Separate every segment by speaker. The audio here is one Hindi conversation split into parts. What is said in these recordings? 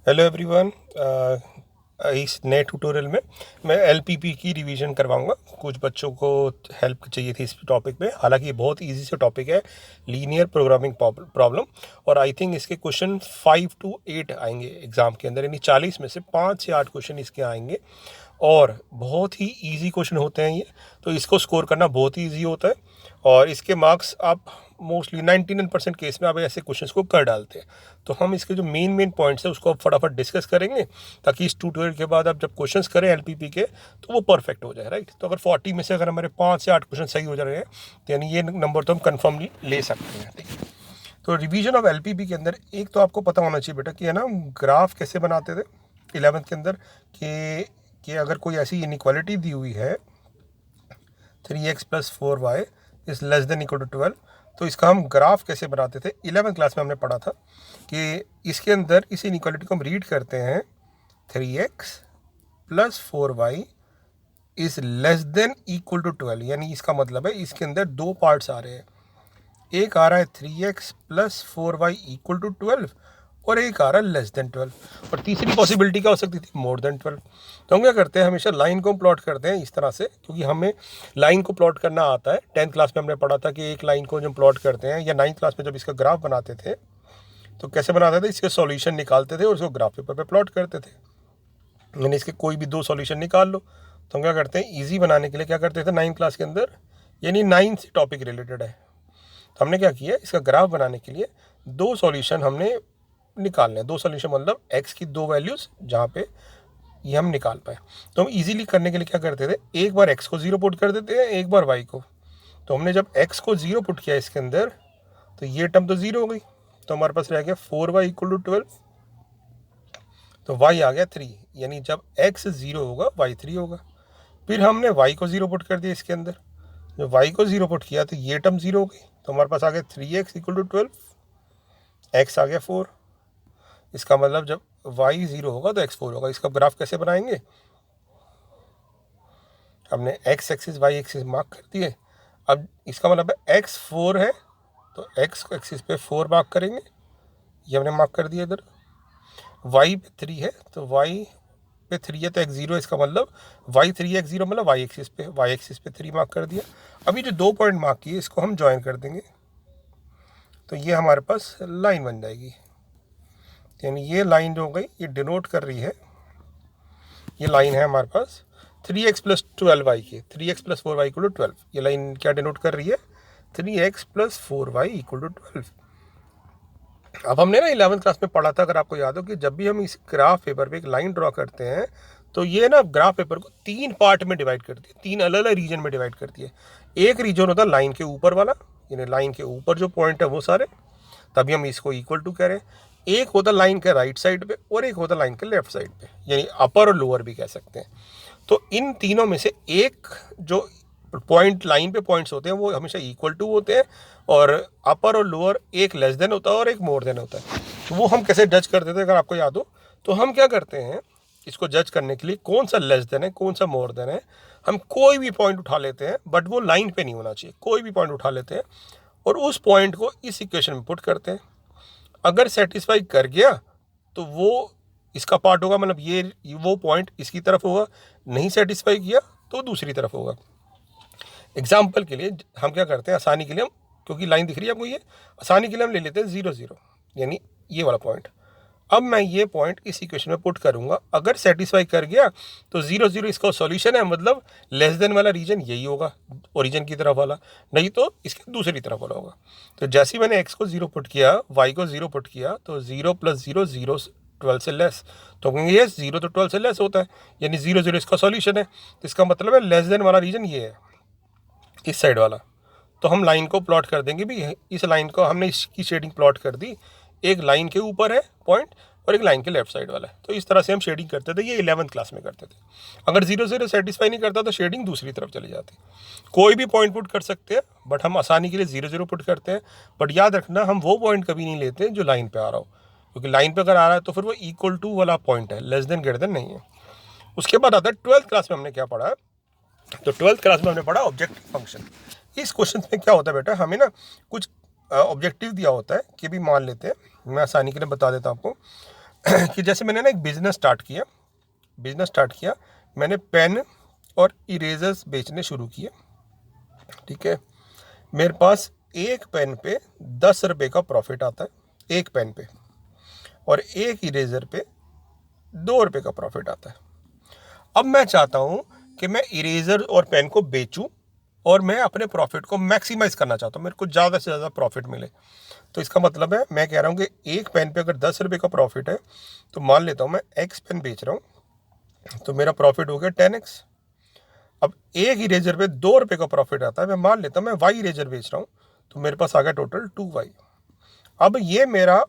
Speaker 1: Hello everyone. इस नए ट्यूटोरियल में मैं एलपीपी की रिवीजन करवाऊंगा। कुछ बच्चों को हेल्प चाहिए थी इस टॉपिक पे। हालांकि ये बहुत इजी से टॉपिक है, लीनियर प्रोग्रामिंग प्रॉब्लम। और आई थिंक इसके क्वेश्चन 5 to 8 आएंगे एग्ज़ाम के अंदर, यानी 40 में से 5 से 8 क्वेश्चन इसके आएंगे और बहुत ही इजी क्वेश्चन होते हैं ये। तो इसको स्कोर करना बहुत ही ईजी होता है और इसके मार्क्स आप मोस्टली 99% केस में आप ऐसे क्वेश्चंस को कर डालते हैं। तो हम इसके जो मेन पॉइंट्स है उसको अब फटाफट डिस्कस करेंगे, ताकि इस ट्यूटोरियल के बाद आप जब क्वेश्चंस करें एलपीपी के तो वो परफेक्ट हो जाए, राइट। तो अगर 40 में से अगर हमारे 5 से 8 क्वेश्चन सही हो जा रहे हैं तो यानी ये नंबर तो हम कन्फर्मली ले सकते हैं, ठीक है। तो रिवीजन ऑफ एलपीपी के अंदर एक तो आपको पता होना चाहिए बेटा कि है ना, ग्राफ कैसे बनाते थे 11th के अंदर कि अगर कोई ऐसी इनइक्वालिटी दी हुई है 3x + 4y is less than equal to 12, तो इसका हम ग्राफ कैसे बनाते थे 11th क्लास में हमने पढ़ा था कि इसके अंदर इस इनइक्वालिटी को हम रीड करते हैं 3x + 4y is less than equal to 12। यानी इसका मतलब है इसके अंदर दो पार्ट्स आ रहे हैं, एक आ रहा है 3x + 4y इक्वल टू 12 और एक आ रहा है लेस देन 12। और तीसरी पॉसिबिलिटी क्या हो सकती थी, मोर देन 12। तो हम क्या करते हैं, हमेशा लाइन को प्लॉट करते हैं इस तरह से, क्योंकि हमें लाइन को प्लॉट करना आता है। 10th क्लास में हमने पढ़ा था कि एक लाइन को जब प्लॉट करते हैं, या 9th क्लास में जब इसका ग्राफ बनाते थे तो कैसे बनाते थे, इसके सॉल्यूशन निकालते थे और उसको ग्राफ पेपर पे प्लॉट करते थे। यानी इसके कोई भी दो सॉल्यूशन निकाल लो। तो हम क्या करते हैं, ईजी बनाने के लिए क्या करते थे 9th क्लास के अंदर, यानी 9 से टॉपिक रिलेटेड है, तो हमने क्या किया, इसका ग्राफ बनाने के लिए दो सॉल्यूशन हमने निकालने हैं। दो सॉल्यूशन मतलब x की दो वैल्यूज़ जहाँ पे ये हम निकाल पाए। तो हम इजीली करने के लिए क्या करते थे, एक बार x को 0 पुट कर देते हैं, एक बार y को। तो हमने जब x को 0 पुट किया इसके अंदर तो ये टर्म तो 0 हो गई, तो हमारे पास रह गया 4y इक्वल टू 12। तो y आ गया 3, यानी जब x 0 होगा y 3 होगा। फिर हमने y को 0 पुट कर दिया इसके अंदर, जब y को 0 पुट किया तो ये टर्म 0 हो गई, तो हमारे पास आ गया 3x इक्वल टू 12, x आ गया 4। इसका मतलब जब y 0 होगा तो x 4 होगा। इसका ग्राफ कैसे बनाएंगे, हमने x axis y axis mark कर दिए। अब इसका मतलब है x 4 है तो x को एक्सिस पे 4 मार्क करेंगे, ये हमने मार्क कर दिया इधर। y पे 3 है तो y पे 3 है तो x 0 है, इसका मतलब y 3 x 0 मतलब y एक्सिस पे 3 मार्क कर दिया। अभी जो दो पॉइंट मार्क किए इसको हम ज्वाइन कर देंगे, तो ये हमारे पास लाइन बन जाएगी। यानी ये लाइन जो हो गई ये डिनोट कर रही है, ये लाइन है हमारे पास 3x + 12y की, 3x + 4y इक्वल टू 12। ये लाइन क्या डिनोट कर रही है, 3x + 4y इक्वल टू 12। अब हमने ना 11th क्लास में पढ़ा था, अगर आपको याद हो, कि जब भी हम इस ग्राफ पेपर पे एक लाइन ड्रॉ करते हैं तो ये ना ग्राफ पेपर को 3 पार्ट में डिवाइड करती है, 3 अलग अलग रीजन में डिवाइड करती है। एक रीजन होता है लाइन के ऊपर वाला, यानी लाइन के ऊपर जो पॉइंट है वो सारे, तभी हम इसको इक्वल टू करें। एक होता लाइन के राइट साइड पे और एक होता लाइन के लेफ्ट साइड पे, यानी अपर और लोअर भी कह सकते हैं। तो इन तीनों में से एक जो पॉइंट लाइन पे पॉइंट्स होते हैं वो हमेशा इक्वल टू होते हैं, और अपर और लोअर एक लेस देन होता है और एक मोर देन होता है। तो वो हम कैसे जज करते थे, अगर आपको याद हो, तो हम क्या करते हैं, इसको जज करने के लिए कौन सा लेस देन है कौन सा मोर देन है, हम कोई भी पॉइंट उठा लेते हैं, बट वो लाइन पे नहीं होना चाहिए। कोई भी पॉइंट उठा लेते हैं और उस पॉइंट को इस इक्वेशन में पुट करते हैं। अगर सेटिस्फाई कर गया तो वो इसका पार्ट होगा, मतलब ये वो पॉइंट इसकी तरफ होगा। नहीं सेटिस्फाई किया तो दूसरी तरफ होगा। एग्जाम्पल के लिए हम क्या करते हैं, आसानी के लिए हम, क्योंकि लाइन दिख रही है आपको, ये आसानी के लिए हम ले लेते हैं 0 0, यानी ये वाला पॉइंट। अब मैं ये पॉइंट इस इक्वेशन में पुट करूंगा, अगर सेटिस्फाई कर गया तो 0 0 इसका सॉल्यूशन है, मतलब लेस देन वाला रीजन यही होगा, ओरिजिन की तरफ वाला, नहीं तो इसके दूसरी तरफ वाला होगा। तो जैसे ही मैंने x को 0 पुट किया, y को 0 पुट किया, तो 0 + 0 0 12 से लेस, तो कहेंगे ये 0 तो 12 से लेस होता है, यानी 0 0 इसका सॉल्यूशन है। तो इसका मतलब है लेस देन वाला रीजन ये है, इस साइड वाला। तो हम लाइन को प्लॉट कर देंगे भी, इस लाइन को हमने इसकी शेडिंग प्लॉट कर दी, एक लाइन के ऊपर है पॉइंट और एक लाइन के लेफ्ट साइड वाला है। तो इस तरह से हम शेडिंग करते थे, ये 11th क्लास में करते थे। अगर 0 0 सेटिस्फाई नहीं करता तो शेडिंग दूसरी तरफ चली जाती। कोई भी पॉइंट पुट कर सकते हैं, बट हम आसानी के लिए 0 0 पुट करते हैं। बट याद रखना, हम वो पॉइंट कभी नहीं लेते जो लाइन पे आ रहा हो, क्योंकि लाइन पे अगर आ रहा है तो फिर वो इक्वल टू वाला पॉइंट है, लेस देन ग्रेटर देन नहीं है। उसके बाद आता है 12th क्लास में हमने क्या पढ़ा, तो 12th क्लास में हमने पढ़ा ऑब्जेक्टिव फंक्शन। इस क्वेश्चन में क्या होता है बेटा, हमें ना कुछ ऑब्जेक्टिव दिया होता है कि भी मान लेते हैं, मैं आसानी के लिए बता देता हूँ आपको। कि जैसे मैंने ना एक बिज़नेस स्टार्ट किया, मैंने पेन और इरेजर्स बेचने शुरू किए, ठीक है। मेरे पास एक पेन पे 10 रुपये का प्रॉफिट आता है, एक पेन पे, और एक इरेजर पे 2 रुपये का प्रॉफिट आता है। अब मैं चाहता हूँ कि मैं इरेजर और पेन को बेचूं और मैं अपने प्रॉफिट को मैक्सिमाइज करना चाहता हूँ, मेरे को ज़्यादा से ज़्यादा प्रॉफिट मिले। तो इसका मतलब है, मैं कह रहा हूँ कि एक पेन पे अगर 10 रुपये का प्रॉफिट है, तो मान लेता हूँ मैं एक्स पेन बेच रहा हूँ, तो मेरा प्रॉफिट हो गया 10x। अब एक इरेजर पे 2 रुपये का प्रॉफिट आता है, मैं मान लेता हूँ मैं वाई इरेजर बेच रहा हूँ, तो मेरे पास आ गया टोटल 2y। अब ये मेरा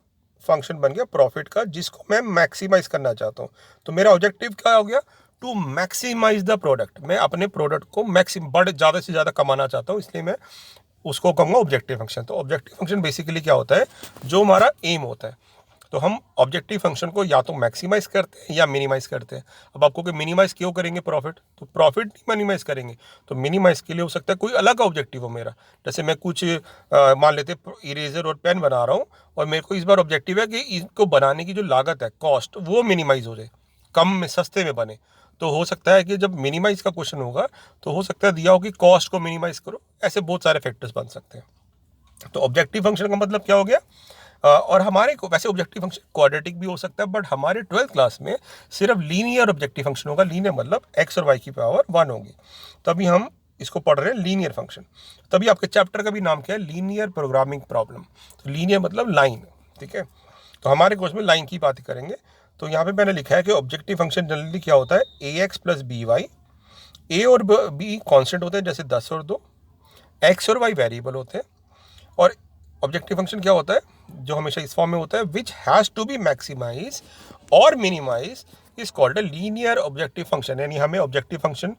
Speaker 1: फंक्शन बन गया प्रॉफिट का, जिसको मैं मैक्सिमाइज करना चाहता हूँ। तो मेरा ऑब्जेक्टिव क्या हो गया? To maximise the product. मैं अपने प्रोडक्ट को ज़्यादा से ज़्यादा कमाना चाहता हूँ, इसलिए मैं उसको कहूँगा ऑब्जेक्टिव फंक्शन। तो ऑब्जेक्टिव फंक्शन बेसिकली क्या होता है? जो हमारा एम होता है, तो हम ऑब्जेक्टिव फंक्शन को या तो मैक्सिमाइज करते हैं या मिनिमाइज करते हैं। अब आपको कि मिनिमाइज क्यों करेंगे प्रॉफिट? तो प्रॉफिट नहीं मिनिमाइज करेंगे, तो मिनिमाइज के लिए हो सकता है कोई अलग ऑब्जेक्टिव हो मेरा। जैसे मैं कुछ मान लेते इरेजर और पेन बना रहा हूँ, और मेरे को इस बार ऑब्जेक्टिव है कि इनको बनाने की जो लागत है, कॉस्ट, वो मिनिमाइज हो जाए, कम में, सस्ते में बने। तो हो सकता है कि जब मिनिमाइज का क्वेश्चन होगा, तो हो सकता है दिया हो कि कॉस्ट को मिनिमाइज करो। ऐसे बहुत सारे फैक्टर्स बन सकते हैं। तो ऑब्जेक्टिव फंक्शन का मतलब क्या हो गया? और हमारे को वैसे ऑब्जेक्टिव फंक्शन क्वाड्रेटिक भी हो सकता है, बट हमारे 12th क्लास में सिर्फ लीनियर ऑब्जेक्टिव फंक्शन होगा। लीनियर मतलब x और y की पावर 1 होगी। तभी हम इसको पढ़ रहे हैं लीनियर फंक्शन। तभी आपके चैप्टर का भी नाम क्या है? Linear programming problem. तो लीनियर मतलब लाइन, ठीक है। तो हमारे कोर्स में लाइन की बात करेंगे। तो यहाँ पे मैंने लिखा है कि ऑब्जेक्टिव फंक्शन जनरली क्या होता है? ax plus by। a और b कॉन्स्टेंट होते हैं, जैसे 10 और 2। x और y वेरिएबल होते हैं। और ऑब्जेक्टिव फंक्शन क्या होता है? जो हमेशा इस फॉर्म में होता है, which has to be maximize और minimize, is called a linear objective function. यानी हमें ऑब्जेक्टिव फंक्शन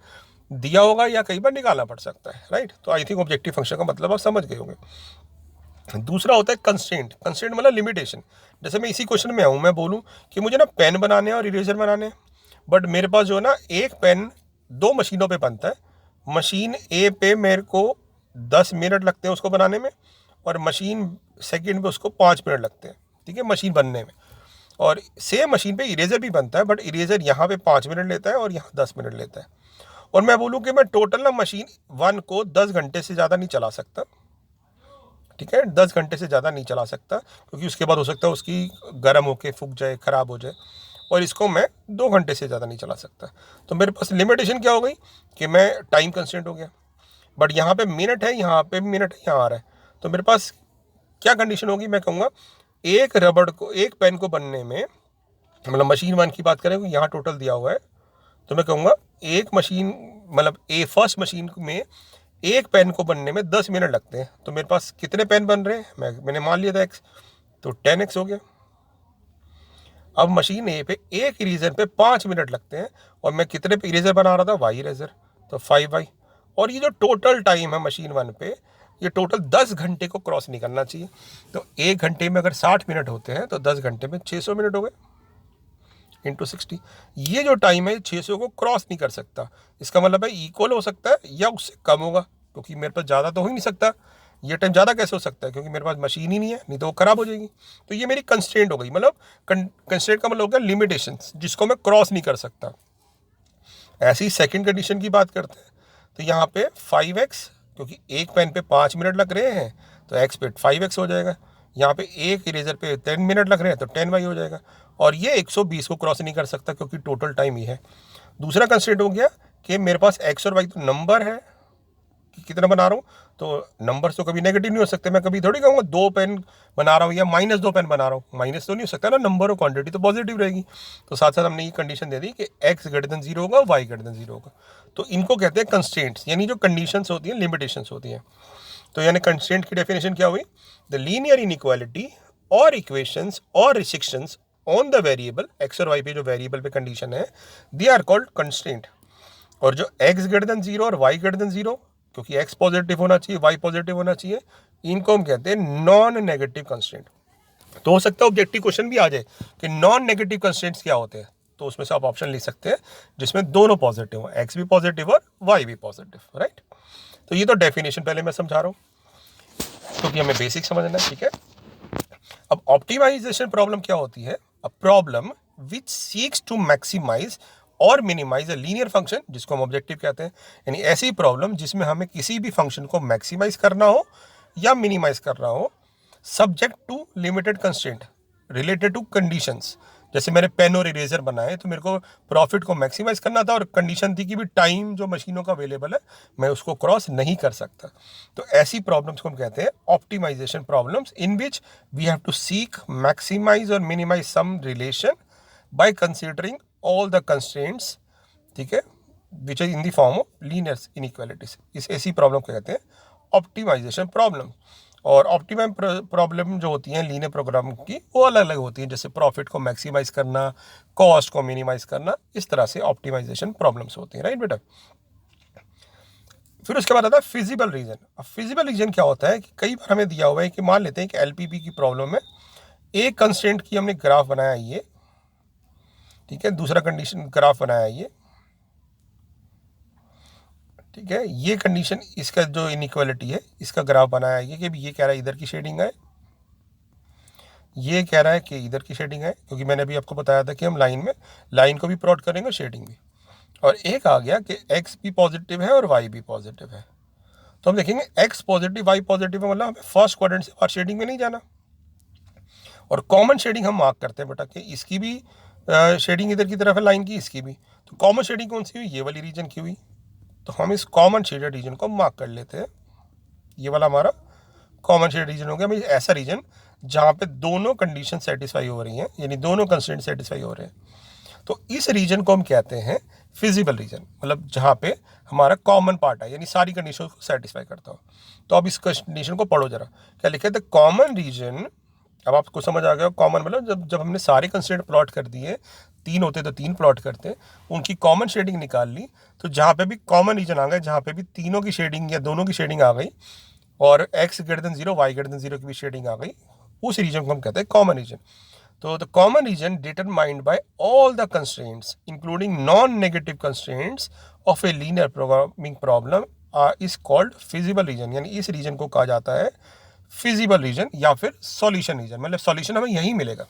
Speaker 1: दिया होगा या कई बार निकालना पड़ सकता है, राइट। तो आई थिंक ऑब्जेक्टिव फंक्शन का मतलब आप समझ गए होंगे। दूसरा होता है कंस्ट्रेंट। कंस्ट्रेंट मतलब लिमिटेशन। जैसे मैं इसी क्वेश्चन में आऊँ, मैं बोलूँ कि मुझे ना पेन बनाने हैं और इरेजर बनाने हैं, बट मेरे पास जो है ना, एक पेन 2 मशीनों पे बनता है। मशीन ए पे मेरे को 10 मिनट लगते हैं उसको बनाने में, और मशीन सेकंड पे उसको 5 मिनट लगते हैं, ठीक है, मशीन बनने में। और सेम मशीन पे इरेजर भी बनता है, बट इरेजर यहाँ पे 5 मिनट लेता है और यहाँ 10 मिनट लेता है। और मैं बोलूँ कि मैं टोटल ना मशीन 1 को 10 घंटे से ज़्यादा नहीं चला सकता, ठीक है, 10 घंटे से ज़्यादा नहीं चला सकता, क्योंकि उसके बाद हो सकता है उसकी गर्म होके फूक जाए, ख़राब हो जाए। और इसको मैं 2 घंटे से ज़्यादा नहीं चला सकता। तो मेरे पास लिमिटेशन क्या हो गई कि मैं टाइम कंस्टेंट हो गया। बट यहाँ पे मिनट है, यहाँ पे मिनट है, यहाँ आ रहा है। तो मेरे पास क्या कंडीशन होगी? मैं कहूँगा एक रबड़ को, एक पेन को बनने में, मतलब मशीन 1 की बात करें, यहाँ टोटल दिया हुआ है, तो मैं कहूँगा एक मशीन, मतलब फर्स्ट मशीन में एक पेन को बनने में 10 मिनट लगते हैं। तो मेरे पास कितने पेन बन रहे हैं? मैंने मान लिया था x, तो 10x हो गया। अब मशीन ए पे एक इरेजर पे 5 मिनट लगते हैं, और मैं कितने पे इरेजर बना रहा था? वाई इरेजर, तो 5y। और ये जो टोटल टाइम है मशीन 1 पे, ये टोटल 10 घंटे को क्रॉस नहीं करना चाहिए। तो एक घंटे में अगर 60 मिनट होते हैं, तो 10 घंटे में 600 मिनट हो गए, इंटू 60। ये जो टाइम है 600 को क्रॉस नहीं कर सकता। इसका मतलब है इक्वल हो सकता है या उससे कम होगा, क्योंकि मेरे पास ज़्यादा तो हो ही नहीं सकता। ये टाइम ज़्यादा कैसे हो सकता है? क्योंकि मेरे पास मशीन ही नहीं है, नहीं तो वो ख़राब हो जाएगी। तो ये मेरी कंस्ट्रेंट हो गई। मतलब कंस्ट्रेंट का मतलब हो गया लिमिटेशन, जिसको मैं क्रॉस नहीं कर सकता। ऐसी सेकंड कंडीशन की बात करते हैं। तो यहाँ पे 5x, क्योंकि एक पेन पे 5 मिनट लग रहे हैं, तो x पे 5x हो जाएगा। यहाँ पे एक इरेजर पे 10 मिनट लग रहे हैं, तो 10y हो जाएगा। और ये 120 को क्रॉस नहीं कर सकता, क्योंकि टोटल टाइम ही है। दूसरा कंस्ट्रेंट हो गया कि मेरे पास x और y तो नंबर है कि कितना बना रहा हूँ, तो नंबर्स तो कभी नेगेटिव नहीं हो सकते। मैं कभी थोड़ी कहूँगा 2 पेन बना रहा हूँ या -2 पेन बना रहा हूँ, माइनस तो नहीं हो सकता ना, नंबर और क्वांटिटी तो पॉजिटिव रहेगी। तो साथ साथ हमने ये कंडीशन दे दी कि x ग्रेटर देन 0 होगा, y ग्रेटर देन 0 होगा। तो इनको कहते हैं कंस्ट्रेंट्स, यानी जो कंडीशंस होती हैं, लिमिटेशंस होती हैं। तो यानी कंस्ट्रेंट की डेफिनेशन क्या हुई? द लीनियर इनइक्वालिटी और इक्वेशंस और restrictions on the variable x और y पे, जो वेरिएबल पे कंडीशन है, दे आर कॉल्ड कंस्ट्रेंट। और जो x ग्रेटर देन 0 और y ग्रेटर देन 0, क्योंकि x पॉजिटिव होना चाहिए, y पॉजिटिव होना चाहिए, इनको हम कहते हैं नॉन नेगेटिव कंस्ट्रेंट। तो हो सकता है ऑब्जेक्टिव क्वेश्चन भी आ जाए कि नॉन नेगेटिव कंस्ट्रेंट्स क्या होते हैं, तो उसमें से आप ऑप्शन लिख सकते हैं जिसमें दोनों पॉजिटिव हो, x भी पॉजिटिव और y भी पॉजिटिव, राइट। तो ये तो डेफिनेशन पहले मैं समझा रहा हूँ, क्योंकि हमें बेसिक समझना है, ठीक है। अब ऑप्टिमाइजेशन प्रॉब्लम क्या होती है? A problem which seeks to maximise और मिनिमाइज अ लीनियर फंक्शन, जिसको हम ऑब्जेक्टिव कहते हैं, यानी ऐसी प्रॉब्लम जिसमें हमें किसी भी फंक्शन को मैक्सिमाइज करना हो या मिनिमाइज करना हो, subject to limited constraint related to conditions. जैसे मैंने पेन और इरेजर बनाए तो मेरे को प्रॉफिट को मैक्सिमाइज करना था और कंडीशन थी कि भी टाइम जो मशीनों का अवेलेबल है मैं उसको क्रॉस नहीं कर सकता। तो ऐसी प्रॉब्लम्स को हम कहते हैं optimization problems, in which we have to seek maximize और minimize some relation by considering all the constraints, ठीक है, which is in the form of linear inequalities. इस ऐसी प्रॉब्लम को कहते हैं ऑप्टिमाइजेशन प्रॉब्लम। और ऑप्टिमम प्रॉब्लम जो होती हैं लीनियर प्रोग्राम की वो अलग अलग होती हैं, जैसे प्रॉफिट को मैक्सिमाइज करना, कॉस्ट को मिनिमाइज करना, इस तरह से ऑप्टिमाइजेशन प्रॉब्लम्स होती हैं, राइट बेटा। फिर उसके बाद आता है फिजिबल रीजन। अब फिजिबल रीजन क्या होता है कि कई बार हमें दिया हुआ है कि मान लेते हैं कि एलपीपी की प्रॉब्लम है, एक कंस्ट्रेंट की हमने ग्राफ बनाया ये, ठीक है, दूसरा कंडीशन ग्राफ बनाया ये, ठीक है, ये कंडीशन, इसका जो इनइक्वालिटी है इसका ग्राफ बनाया ये कि ये कह रहा है इधर की शेडिंग है, ये कह रहा है कि इधर की शेडिंग है, क्योंकि मैंने अभी आपको बताया था कि हम लाइन को भी प्लॉट करेंगे, शेडिंग भी। और एक आ गया कि एक्स भी पॉजिटिव है और वाई भी पॉजिटिव है, तो हम देखेंगे एक्स पॉजिटिव वाई पॉजिटिव है, मतलब हमें फर्स्ट क्वाड्रेंट से बाहर शेडिंग में नहीं जाना। और कॉमन शेडिंग हम मार्क करते हैं बेटा कि इसकी भी शेडिंग इधर की तरफ है लाइन की, इसकी भी, तो कॉमन शेडिंग कौन सी हुई, ये वाली रीजन की हुई, तो हम इस कॉमन शेडेड रीजन को मार्क कर लेते हैं। ये वाला हमारा कॉमन शेडेड रीजन हो गया, मतलब ऐसा रीजन जहाँ पे दोनों कंडीशन सेटिस्फाई हो रही हैं, यानी दोनों कंस्ट्रेंट सेटिस्फाई हो रहे हैं, तो इस रीजन को हम कहते हैं फिजिबल रीजन, मतलब जहाँ पे हमारा कॉमन पार्ट है, यानी सारी कंडीशन को सेटिस्फाई करता हो। तो अब इस कंडीशन को पढ़ो जरा, क्या लिखे थे, कॉमन रीजन। अब आपको समझ आ गया कॉमन मतलब जब हमने सारे कंस्ट्रेंट प्लॉट कर दिए, तीन होते तो तीन प्लॉट करते, उनकी कॉमन शेडिंग निकाल ली, तो जहाँ पे भी कॉमन रीजन आ गए, जहाँ पे भी तीनों की शेडिंग या दोनों की शेडिंग आ गई और x greater than 0 y greater than 0 की भी शेडिंग आ गई, उस रीजन को हम कहते हैं कॉमन रीजन। तो the common region determined by all the constraints including non negative constraints of a linear programming problem is called feasible region, यानी इस रीजन को कहा जाता है फिजिबल रीजन या फिर सॉल्यूशन रीजन, मतलब सॉल्यूशन हमें यहीं मिलेगा।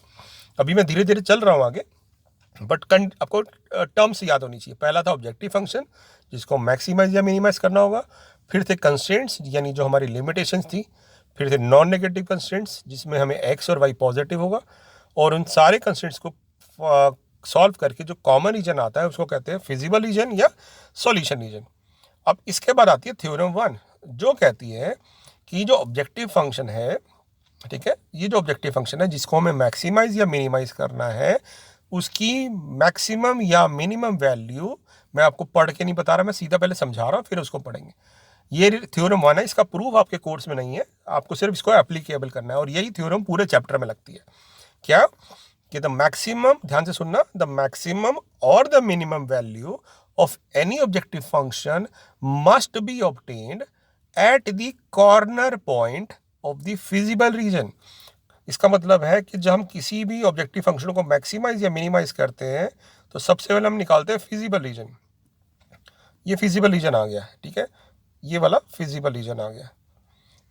Speaker 1: अभी मैं धीरे धीरे चल रहा हूँ आगे, बट आपको टर्म्स याद होनी चाहिए। पहला था ऑब्जेक्टिव फंक्शन जिसको मैक्सिमाइज या मिनिमाइज करना होगा, फिर थे कंस्ट्रेंट्स यानी जो हमारी लिमिटेशंस थी, फिर थे नॉन नेगेटिव कंस्ट्रेंट्स जिसमें हमें एक्स और वाई पॉजिटिव होगा, और उन सारे कंस्ट्रेंट्स को सॉल्व करके जो कॉमन रीजन आता है उसको कहते हैं फिजिबल रीजन या सॉल्यूशन रीजन। अब इसके बाद आती है थ्योरम 1, जो कहती है कि जो ऑब्जेक्टिव फंक्शन है, ठीक है, ये जो ऑब्जेक्टिव फंक्शन है जिसको हमें मैक्सिमाइज या मिनिमाइज करना है, उसकी मैक्सिमम या मिनिमम वैल्यू, मैं आपको पढ़ के नहीं बता रहा, मैं सीधा पहले समझा रहा हूँ फिर उसको पढ़ेंगे। ये थ्योरम 1 है, इसका प्रूफ आपके कोर्स में नहीं है, आपको सिर्फ इसको एप्लीकेबल करना है, और यही थ्योरम पूरे चैप्टर में लगती है। क्या कि द मैक्सिमम, ध्यान से सुनना, द मैक्सिमम और the minimum value of any objective function must be obtained at the corner point of the feasible region. इसका मतलब है कि जब हम किसी भी ऑब्जेक्टिव फंक्शन को मैक्सिमाइज या मिनिमाइज करते हैं तो सबसे पहले हम निकालते हैं फिजिबल रीजन। ये फिजिबल रीजन आ गया, ठीक है, ये वाला फिजिबल रीजन आ गया।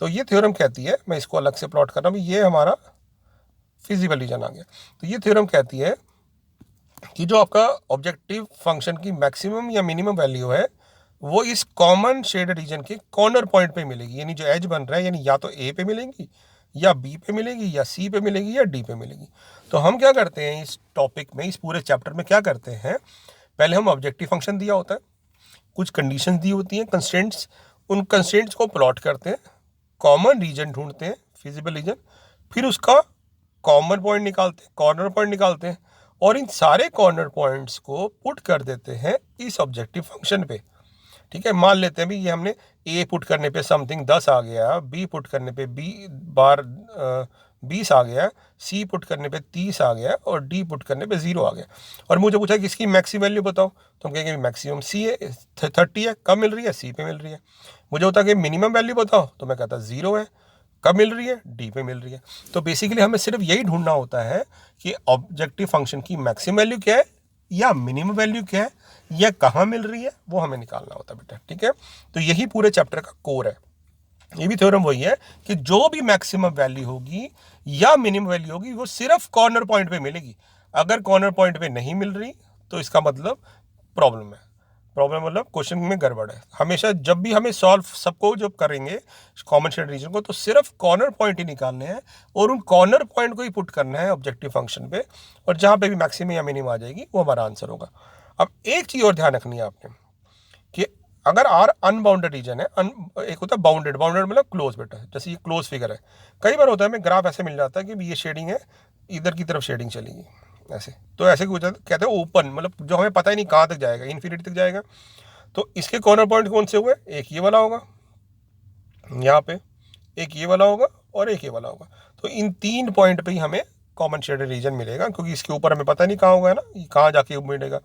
Speaker 1: तो ये थ्योरम कहती है, मैं इसको अलग से प्लॉट कर रहा हूँ, ये हमारा फिजिबल रीजन आ गया। तो ये थ्योरम कहती है कि जो आपका ऑब्जेक्टिव फंक्शन की मैक्सिमम या मिनिमम वैल्यू है वो इस कॉमन शेड रीजन के कॉर्नर पॉइंट पे मिलेगी, यानी जो एज बन रहा है, यानी या तो ए पे मिलेगी या बी पे मिलेगी या सी पे मिलेगी या डी पे मिलेगी। तो हम क्या करते हैं इस टॉपिक में, इस पूरे चैप्टर में क्या करते हैं, पहले हम ऑब्जेक्टिव फंक्शन दिया होता है, कुछ कंडीशन दी होती हैं, कंस्ट्रेंट्स, उन कंस्ट्रेंट्स को प्लॉट करते हैं, कॉमन रीजन ढूंढते हैं फिजिबल रीजन, फिर उसका कॉमन पॉइंट निकालते हैं, कॉर्नर पॉइंट निकालते हैं, और इन सारे कॉर्नर पॉइंट्स को पुट कर देते हैं इस ऑब्जेक्टिव फंक्शन पे। ठीक है, मान लेते हैं भी ये हमने ए पुट करने पे समथिंग 10 आ गया, बी पुट करने पे बी बार 20 आ गया, सी पुट करने पे 30 आ गया, और डी पुट करने पे 0 आ गया। और मुझे पूछा कि इसकी मैक्सिमम वैल्यू बताओ, तो हम कहेंगे मैक्सिमम सी है, 30 है, कब मिल रही है, सी पे मिल रही है। मुझे होता है कि मिनिमम वैल्यू बताओ, तो मैं कहता 0 है, कब मिल रही है, डी पे मिल रही है। तो बेसिकली हमें सिर्फ यही ढूंढना होता है कि ऑब्जेक्टिव फंक्शन की मैक्सिमम वैल्यू क्या है या मिनिमम वैल्यू क्या है या कहाँ मिल रही है, वो हमें निकालना होता है बेटा। ठीक है, तो यही पूरे चैप्टर का कोर है। ये भी थ्योरम वही है कि जो भी मैक्सिमम वैल्यू होगी या मिनिमम वैल्यू होगी वो सिर्फ कॉर्नर पॉइंट पे मिलेगी। अगर कॉर्नर पॉइंट पे नहीं मिल रही तो इसका मतलब प्रॉब्लम है। प्रॉब्लम मतलब क्वेश्चन में गड़बड़ है। हमेशा जब भी हमें सॉल्व सबको जब करेंगे कॉमन शेड रीजन को तो सिर्फ कॉर्नर पॉइंट ही निकालने हैं और उन कॉर्नर पॉइंट को ही पुट करना है ऑब्जेक्टिव फंक्शन पे, और जहाँ पे भी मैक्सिमम या मिनिमम आ जाएगी वो हमारा आंसर होगा। अब एक चीज़ और ध्यान रखनी है आपने कि अगर आर अनबाउंडेड रीजन है, एक होता है बाउंडेड, बाउंडेड मतलब क्लोज बेटा, जैसे ये क्लोज फिगर है। कई बार होता है हमें ग्राफ ऐसे मिल जाता है कि ये शेडिंग है, इधर की तरफ शेडिंग चलेगी ऐसे, तो ऐसे कहते हैं ओपन, मतलब जो हमें पता ही नहीं कहाँ तक जाएगा, इन्फिनिटी तक जाएगा। तो इसके कॉर्नर पॉइंट कौन से हुए, एक ये वाला होगा यहाँ पे, एक ये वाला होगा और एक ये वाला होगा। तो इन 3 पॉइंट पे ही हमें कॉमन शेडेड रीजन मिलेगा, क्योंकि इसके ऊपर हमें पता नहीं कहाँ होगा, है ना, ये कहाँ जाके मिलेगा।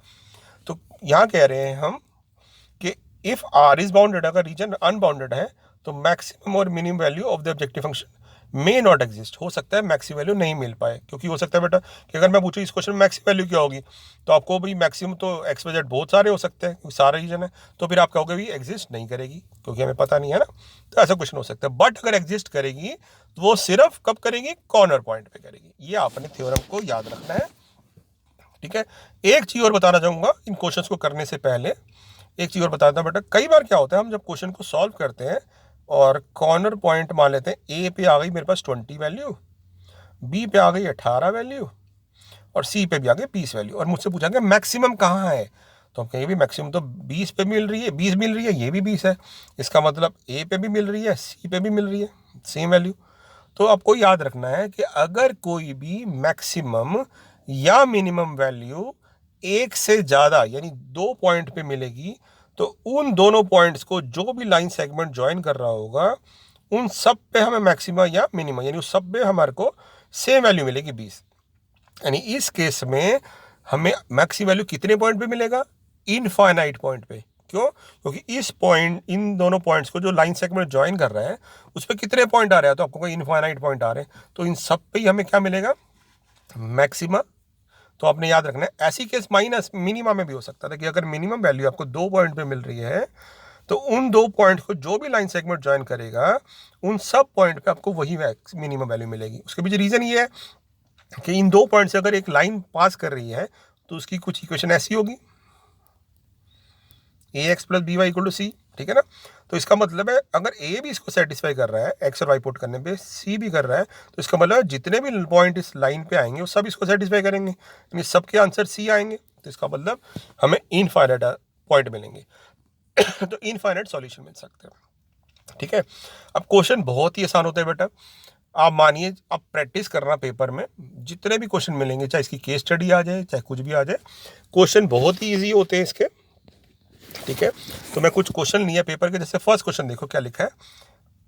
Speaker 1: तो यहाँ कह रहे हैं हम कि इफ आर इज बाउंडेड, अगर रीजन अनबाउंडेड है तो मैक्सिमम और minimum value of the objective function may not exist, हो सकता है मैक्सिमम वैल्यू नहीं मिल पाए। क्योंकि हो सकता है बेटा कि अगर मैं पूछूँ इस क्वेश्चन में मैक्सिमम वैल्यू क्या होगी, तो आपको भी मैक्सिमम तो एक्स वाई जेड बहुत सारे हो सकते हैं क्योंकि सारा रीजन है, तो फिर आप कहोगे भी एग्जिस्ट नहीं करेगी क्योंकि हमें पता नहीं है ना। तो ऐसा क्वेश्चन हो सकता है, बट अगर एग्जिस्ट करेगी तो वो सिर्फ कब करेगी, कॉर्नर पॉइंट पे करेगी। ये आपने थ्योरम को याद रखना है, ठीक है। एक चीज़ और बताना चाहूँगा इन क्वेश्चंस को करने से पहले, एक चीज़ और बताता हूँ बेटा, कई बार क्या होता है हम जब क्वेश्चन को सॉल्व करते हैं और कॉर्नर पॉइंट मान लेते हैं, ए पे आ गई मेरे पास 20 वैल्यू, बी पे आ गई 18 वैल्यू और सी पे भी आ गई 20 वैल्यू, और मुझसे पूछा कि मैक्सिमम कहाँ है, तो हम कहेंगे भी मैक्सिमम तो 20 पे मिल रही है, 20 मिल रही है, ये भी 20 है, इसका मतलब ए पे भी मिल रही है, सी पे भी मिल रही है सेम वैल्यू। तो आपको याद रखना है कि अगर कोई भी मैक्सिमम या मिनिमम वैल्यू एक से ज़्यादा यानी 2 पॉइंट पे मिलेगी, तो उन दोनों पॉइंट्स को जो भी लाइन सेगमेंट ज्वाइन कर रहा होगा उन सब पे हमें मैक्सिमम या मिनिमम यानी उस सब पे हमारे को सेम वैल्यू मिलेगी 20। यानी इस केस में हमें मैक्सिमम वैल्यू कितने पॉइंट पे मिलेगा, इनफाइनाइट पॉइंट पे। क्यों, क्योंकि इस पॉइंट, इन दोनों पॉइंट्स को जो लाइन सेगमेंट ज्वाइन कर रहा है उस पर कितने पॉइंट आ रहे हैं, तो आपको कोई इनफाइनाइट पॉइंट आ रहे हैं, तो इन सब पे ही हमें क्या मिलेगा, मैक्सिमा। तो आपने याद रखना है ऐसी केस माइनस मिनिमा में भी हो सकता था कि अगर मिनिमम वैल्यू आपको 2 पॉइंट पे मिल रही है तो उन 2 पॉइंट को जो भी लाइन सेगमेंट ज्वाइन करेगा उन सब पॉइंट पे आपको वही मिनिमम वैल्यू मिलेगी। उसके पीछे रीजन ये है कि इन 2 पॉइंट से अगर एक लाइन पास कर रही है तो उसकी कुछ इक्वेशन ऐसी होगी, a x plus b y equal to c, ठीक है ना। तो इसका मतलब है अगर ए भी इसको सेटिस्फाई कर रहा है एक्स और वाई पुट करने पे, सी भी कर रहा है, तो इसका मतलब है जितने भी पॉइंट इस लाइन पे आएंगे वो सब इसको सेटिस्फाई करेंगे, यानी सबके आंसर सी आएंगे। तो इसका मतलब हमें इनफाइनाइट पॉइंट मिलेंगे तो इनफाइनाइट सॉल्यूशन मिल सकते हैं, ठीक है। अब क्वेश्चन बहुत ही आसान होता है बेटा, आप मानिए आप प्रैक्टिस करना पेपर में, जितने भी क्वेश्चन मिलेंगे चाहे इसकी केस स्टडी आ जाए चाहे कुछ भी आ जाए, क्वेश्चन बहुत ही ईजी होते हैं इसके, ठीक है। तो मैं कुछ क्वेश्चन लिया पेपर के, जैसे फर्स्ट क्वेश्चन देखो क्या लिखा है।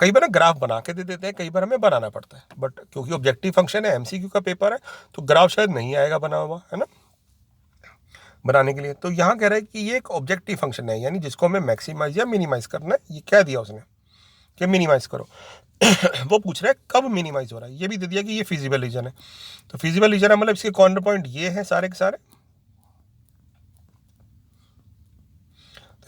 Speaker 1: कई बार ना ग्राफ बना के दे देते हैं, कई बार हमें बनाना पड़ता है, बट क्योंकि ऑब्जेक्टिव फंक्शन है, एमसीक्यू का पेपर है, तो ग्राफ शायद नहीं आएगा बना हुआ, है ना, बनाने के लिए। तो यहाँ कह रहा है कि ये एक ऑब्जेक्टिव फंक्शन है, यानी जिसको हमें मैक्सिमाइज या मिनिमाइज करना है। ये क्या दिया उसने कि मिनिमाइज करो वो पूछ रहा है कब मिनिमाइज हो रहा है, ये भी दे दिया कि ये फिजिबल रीजन है। तो फिजिबल रीजन है मतलब इसके कॉर्नर पॉइंट ये है सारे के सारे,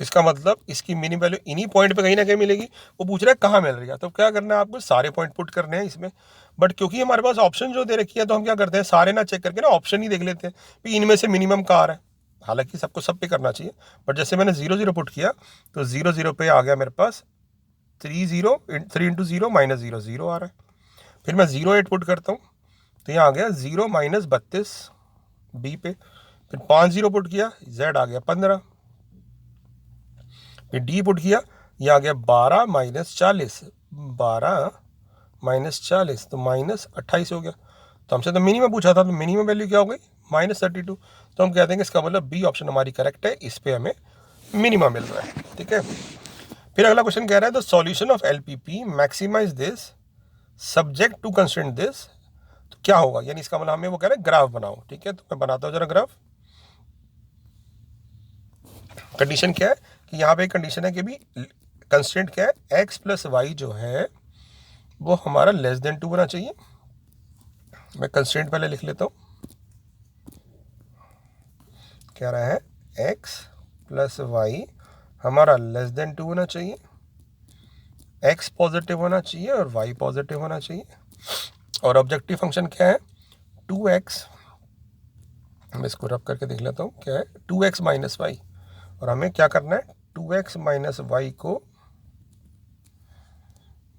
Speaker 1: तो इसका मतलब इसकी मिनिमम वैल्यू इन्हीं पॉइंट पे कहीं ना कहीं मिलेगी। वो पूछ रहा है कहाँ मिल रही है, तो क्या करना है आपको, सारे पॉइंट पुट करने हैं इसमें। बट क्योंकि हमारे पास ऑप्शन जो दे रखी है तो हम क्या करते हैं, सारे ना चेक करके ना ऑप्शन ही देख लेते हैं कि इनमें से मिनिमम कहाँ आ रहा है। हालांकि सबको सब पे करना चाहिए, बट जैसे मैंने 0 0 पुट किया तो 0 0 पे आ गया मेरे पास 3 माइनस 0 आ रहा है। फिर मैं 0 8 पुट करता हूँ तो यहाँ आ गया 0 माइनस 32 बी पे। फिर 5 0 पुट किया, जेड आ गया 15। फिर डी पुट किया, ये आ गया 12 माइनस 40, 12 माइनस 40 तो माइनस 28 हो गया। तो हमसे तो मिनिमम पूछा था, तो मिनिमम वैल्यू क्या हो गई, -32। तो हम कहते हैं इसका मतलब बी ऑप्शन हमारी करेक्ट है, इस पे हमें मिनिमम मिल रहा है, ठीक है। फिर अगला क्वेश्चन कह रहा है the solution of LPP maximise this subject to constraint this, तो क्या होगा, यानी इसका मतलब हमें वो कह रहे हैं ग्राफ बनाओ, ठीक है। तो मैं बनाता हूँ जरा ग्राफ। कंडीशन क्या है कि यहाँ पे कंडीशन है कि भी कंस्टेंट क्या है, x प्लस वाई जो है वो हमारा लेस देन 2 होना चाहिए। मैं कंस्टेंट पहले लिख लेता हूँ, कह रहा है x प्लस वाई हमारा लेस देन 2 होना चाहिए। x पॉजिटिव होना चाहिए और y पॉजिटिव होना चाहिए। और ऑब्जेक्टिव फंक्शन क्या है, 2x, मैं इसको रब करके देख लेता हूँ क्या है, 2x माइनस वाई। और हमें क्या करना है, 2x माइनस वाई को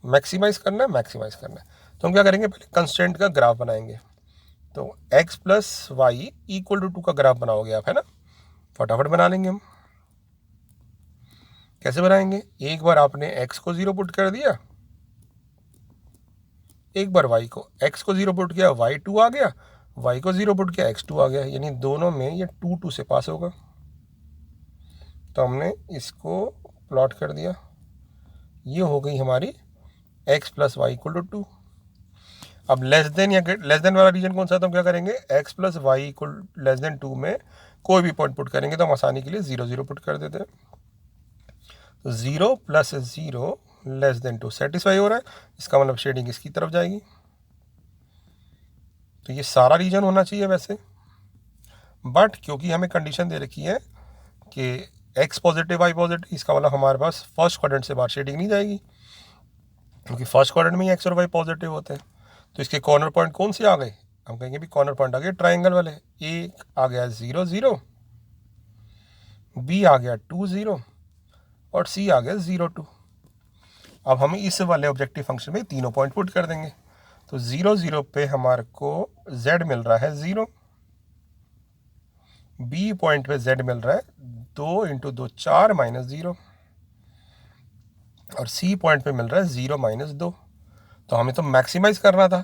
Speaker 1: मैक्सिमाइज करना है। तो हम क्या करेंगे, पहले कंस्टेंट का ग्राफ बनाएंगे। तो x plus y equal to 2 का ग्राफ बनाओगे आप, है ना, फटाफट बना लेंगे हम। कैसे बनाएंगे, एक बार आपने x को 0 पुट कर दिया, एक बार y को, x को 0 पुट किया y 2 आ गया, y को 0 पुट किया x 2 आ गया, यानी दोनों में ये 2 2 से पास होगा। तो हमने इसको प्लॉट कर दिया, ये हो गई हमारी x plus y equal to 2। अब लेस देन या लेस देन वाला रीजन कौन सा है, तो हम क्या करेंगे, x plus y equal less than 2 में कोई भी पॉइंट पुट करेंगे तो हम आसानी के लिए 0 0 पुट कर देते हैं। तो 0 प्लस 0 लेस देन 2 सेटिस्फाई हो रहा है, इसका मतलब शेडिंग इसकी तरफ जाएगी। तो ये सारा रीजन होना चाहिए वैसे, बट क्योंकि हमें कंडीशन दे रखी है कि x पॉजिटिव y पॉजिटिव, इसका मतलब हमारे पास फर्स्ट क्वाड्रेंट से बाहर शेडिंग नहीं जाएगी, क्योंकि फर्स्ट क्वाड्रेंट में ही x और y पॉजिटिव होते हैं। तो इसके कॉर्नर पॉइंट कौन से आ गए, हम कहेंगे भी कॉर्नर पॉइंट आ गए ट्राइंगल वाले, एक आ गया 0 0, बी आ गया 2 0 और सी आ गया 0 2। अब हम इस वाले ऑब्जेक्टिव फंक्शन में तीनों पॉइंट पुट कर देंगे। तो 0 0 पे हमारे को z मिल रहा है 0, बी पॉइंट पे z मिल रहा है 2 इंटू 2 4 माइनस 0, और सी पॉइंट पे मिल रहा है 0 माइनस 2। तो हमें तो मैक्सिमाइज करना था,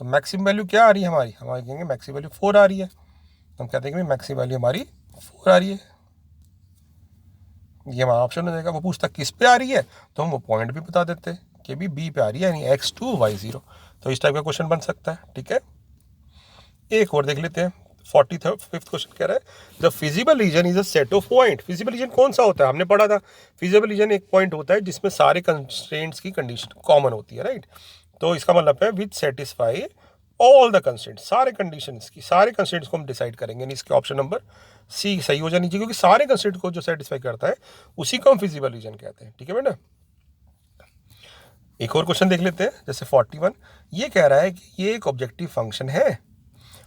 Speaker 1: तो मैक्सिमम वैल्यू क्या आ रही है हमारी, हमारी कहेंगे मैक्सिमम वैल्यू 4 आ रही है। तो हम कहते हैं कि मैक्सिमम वैल्यू हमारी 4 आ रही है, ये हमारा ऑप्शन हो जाएगा। वो पूछता किस पे आ रही है, तो हम वो पॉइंट भी बता देते कि भी बी पे आ रही है, यानी x2 y0। तो इस टाइप का क्वेश्चन बन सकता है, ठीक है। एक और देख लेते हैं, 45th क्वेश्चन कह रहा है, the feasible region is a set of point. Feasible region कौन सा होता है, हमने पढ़ा था, फिजिबल रीजन एक पॉइंट होता है जिसमें सारे कंस्ट्रेंट्स की कंडीशन कॉमन होती है, राइट। तो इसका मतलब है विच सेटिस्फाई ऑल द कंस्ट्रेंट्स, सारे कंडीशंस की, सारे कंस्ट्रेंट्स को हम डिसाइड करेंगे, यानी इसके ऑप्शन नंबर सी सही हो जानी चाहिए, क्योंकि सारे कंस्ट्रेंट को जो सेटिस्फाई करता है उसी को हम फिजिबल रीजन कहते हैं, ठीक है बेटा। एक और क्वेश्चन देख लेते हैं, जैसे 41, ये कह रहा है कि ये एक ऑब्जेक्टिव फंक्शन है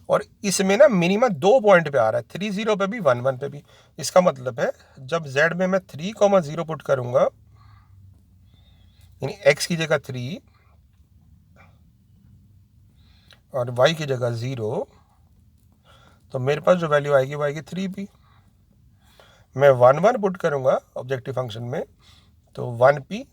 Speaker 1: और इसमें ना मिनिमम 2 पॉइंट पे आ रहा है, 3 0 पे भी 1 1 पे भी। इसका मतलब है जब z में मैं 3,0 पुट करूंगा, यानी x की जगह 3 और y की जगह 0, तो मेरे पास जो वैल्यू आएगी वो आएगी 3p। मैं 1 1 पुट करूंगा ऑब्जेक्टिव फंक्शन में, तो 1p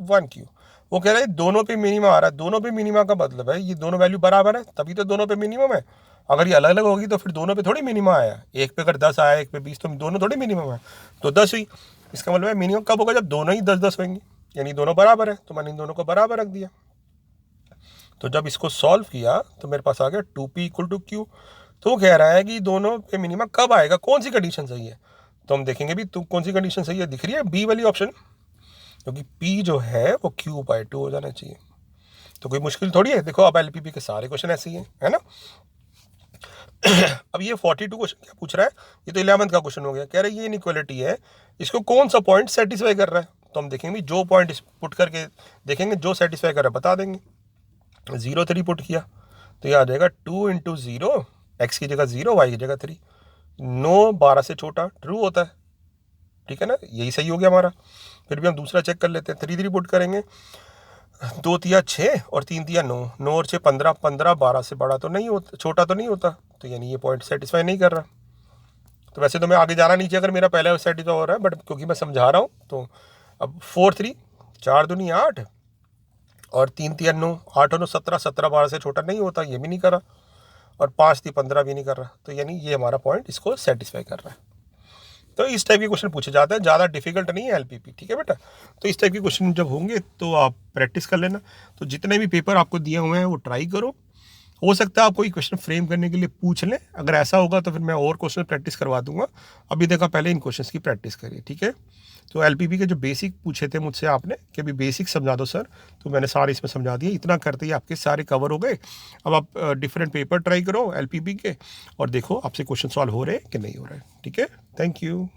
Speaker 1: 1q। वो कह रहा है दोनों पे मिनिमम आ रहा है, दोनों पे मिनिमम का मतलब है ये दोनों वैल्यू बराबर है, तभी तो दोनों पे मिनिमम है। अगर ये अलग अलग होगी तो फिर दोनों पे थोड़ी मिनिमम आया, एक पे अगर 10 आया एक पे 20, तो दोनों थोड़ी मिनिमम है, तो 10 हुई। इसका मतलब है मिनिमम कब होगा, जब दोनों ही 10 10 होंगी, यानी दोनों बराबर है, तो मैंने इन दोनों को बराबर रख दिया। तो जब इसको सॉल्व किया तो मेरे पास आ गया 2p इक्वल टू q। तो वो कह रहा है कि दोनों पे मिनिमम कब आएगा, कौन सी कंडीशन सही है। तो हम देखेंगे भी तो कौन सी कंडीशन सही है, दिख रही है बी वाली ऑप्शन, क्योंकि p जो है वो q/2 हो जाना चाहिए। तो कोई मुश्किल थोड़ी है, देखो अब एलपीपी के सारे क्वेश्चन ऐसे ही हैं, है ना। अब ये 42 क्वेश्चन क्या पूछ रहा है, ये तो 11th का क्वेश्चन हो गया। कह रहा है ये इनइक्वालिटी है, इसको कौन सा पॉइंट सेटिस्फाई कर रहा है। तो हम देखेंगे जो पॉइंट पुट करके देखेंगे जो सेटिस्फाई कर रहा है बता देंगे। 0 3 पुट किया तो ये आ जाएगा 2 इंटू 0, एक्स की जगह 0 वाई की जगह 3, 9 12 से छोटा ट्रू होता है, ठीक है ना, यही सही हो गया हमारा। फिर भी हम दूसरा चेक कर लेते हैं, 3 3 पुट करेंगे, 2 तिया 6 और 3 तिया 9, 9 और 6 15, 15 12 से बड़ा तो नहीं होता, छोटा तो नहीं होता, तो यानी ये पॉइंट सेटिस्फाई नहीं कर रहा। तो वैसे तो मैं आगे जाना नहीं चाहिए अगर मेरा पहले सेटिस्फाई हो रहा है, बट क्योंकि मैं समझा रहा हूँ तो अब 4 3, 4 दूनी 8 और 3 तिया 9, 8 और 9 17, 17 12 से छोटा नहीं होता, ये भी नहीं करा, और 5 थी 15 भी नहीं कर रहा, तो यानी ये हमारा पॉइंट इसको सेटिस्फाई कर रहा है। तो इस टाइप के क्वेश्चन पूछे जाते हैं, ज़्यादा डिफिकल्ट नहीं है एलपीपी, ठीक है बेटा। तो इस टाइप के क्वेश्चन जब होंगे तो आप प्रैक्टिस कर लेना। तो जितने भी पेपर आपको दिए हुए हैं वो ट्राई करो, हो सकता है आप कोई क्वेश्चन फ्रेम करने के लिए पूछ लें, अगर ऐसा होगा तो फिर मैं और क्वेश्चन प्रैक्टिस करवा दूंगा। अभी देखा पहले इन क्वेश्चंस की प्रैक्टिस करिए, ठीक है। तो एलपीपी के जो बेसिक पूछे थे मुझसे आपने कि अभी बेसिक समझा दो सर, तो मैंने सारे इसमें समझा दिए, इतना करते ही आपके सारे कवर हो गए। अब आप डिफरेंट पेपर ट्राई करो एलपीपी के और देखो आपसे क्वेश्चन सॉल्व हो रहे हैं कि नहीं हो रहे हैं, ठीक है। Thank you.